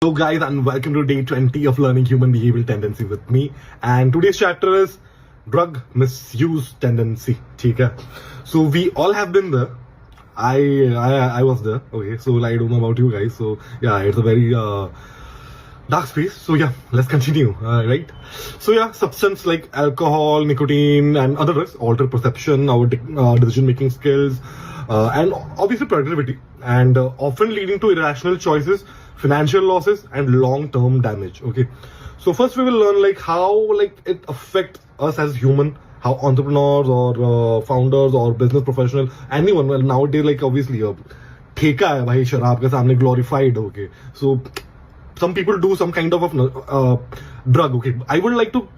Hello guys and welcome to day 20 of learning human behavioral tendency with me, and today's chapter is drug misuse tendency. Okay, so we all have been there. I was there. Okay, so I don't know about you guys. So yeah, it's a very dark space. So yeah, let's continue. Right. So yeah, substance like alcohol, nicotine, and other drugs alter perception, our decision making skills, and obviously productivity, and often leading to irrational choices, financial losses, and long-term damage. Okay, so first we will learn like how it affects us as human, how entrepreneurs or founders or business professional, anyone, well nowadays like obviously ठेका है भाई शराब के सामने glorified. Okay, so some people do some kind of drug. Okay, I would like to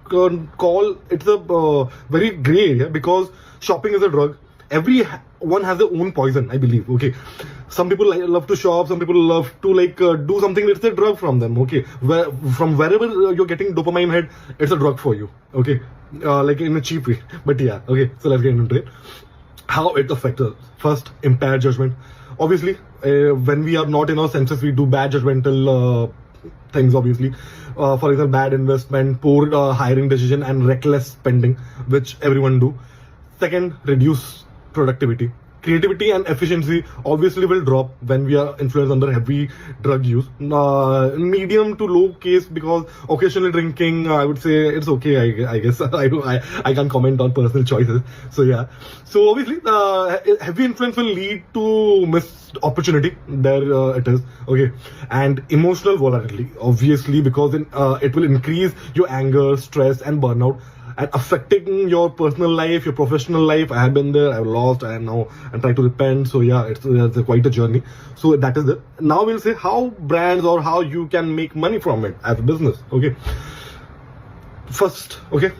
call it's a very gray area, because shopping is a drug. Everyone has their own poison, I believe. Okay, some people love to shop, some people love to do something that's a drug from them. Okay, from wherever you're getting dopamine hit, it's a drug for you. Okay, like in a cheap way. But yeah, okay, so let's get into it. How it affects us. First, impaired judgment. Obviously, when we are not in our senses, we do bad judgmental things. Obviously, for example, bad investment, poor hiring decision, and reckless spending, which everyone do. Second, reduce productivity. Creativity and efficiency obviously will drop when we are influenced under heavy drug use. Medium to low case, because occasionally drinking, I would say it's okay. I guess I can't comment on personal choices. So yeah, so obviously heavy influence will lead to missed opportunity. There it is. Okay, and emotional volatility, obviously, because it will increase your anger, stress, and burnout, and affecting your personal life, your professional life. I have been there, I've lost, I am now and try to repent. So yeah, it's quite a journey. So that is it. Now we'll say how brands or how you can make money from it as a business. Okay, first, okay,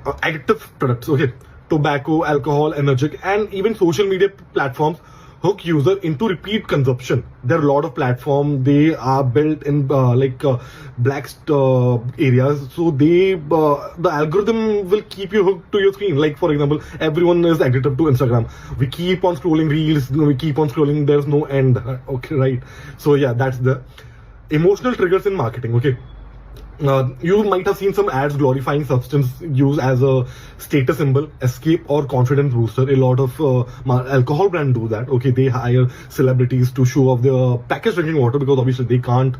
addictive products. Okay, tobacco, alcohol, energetic, and even social media platforms hook user into repeat consumption. There are a lot of platforms, they are built in black areas, so the algorithm will keep you hooked to your screen. Like for example, everyone is addicted to Instagram. We keep on scrolling reels, we keep on scrolling, there's no end. Okay, right? So yeah, that's the emotional triggers in marketing. Okay, you might have seen some ads glorifying substance use as a status symbol, escape, or confidence booster. A lot of alcohol brands do that. Okay, they hire celebrities to show off their packaged drinking water, because obviously they can't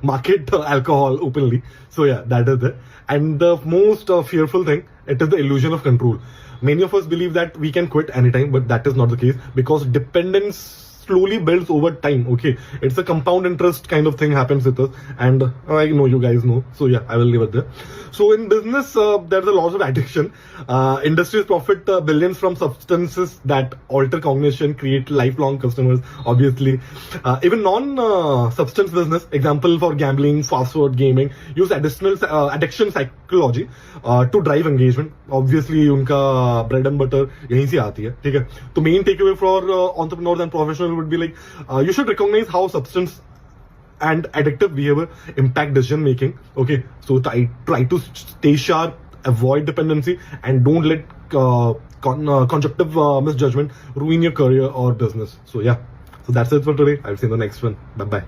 market alcohol openly. So yeah, that is it. And the most fearful thing, it is the illusion of control. Many of us believe that we can quit anytime, but that is not the case, because dependence slowly builds over time. Okay, it's a compound interest kind of thing happens with us, and I know you guys know. So yeah, I will leave it there. So in business, there's a lot of addiction. Industries profit billions from substances that alter cognition, create lifelong customers. Obviously, even non-substance business, example for gambling, fast food, gaming, use addiction psychology to drive engagement. Obviously, उनका bread and butter यहीं से आती है. ठीक है. तो main takeaway for entrepreneurs and professionals would be like, you should recognize how substance and addictive behavior impact decision making. Okay, so try to stay sharp, avoid dependency, and don't let conjunctive misjudgment ruin your career or business. So yeah, so that's it for today. I'll see you in the next one. Bye bye.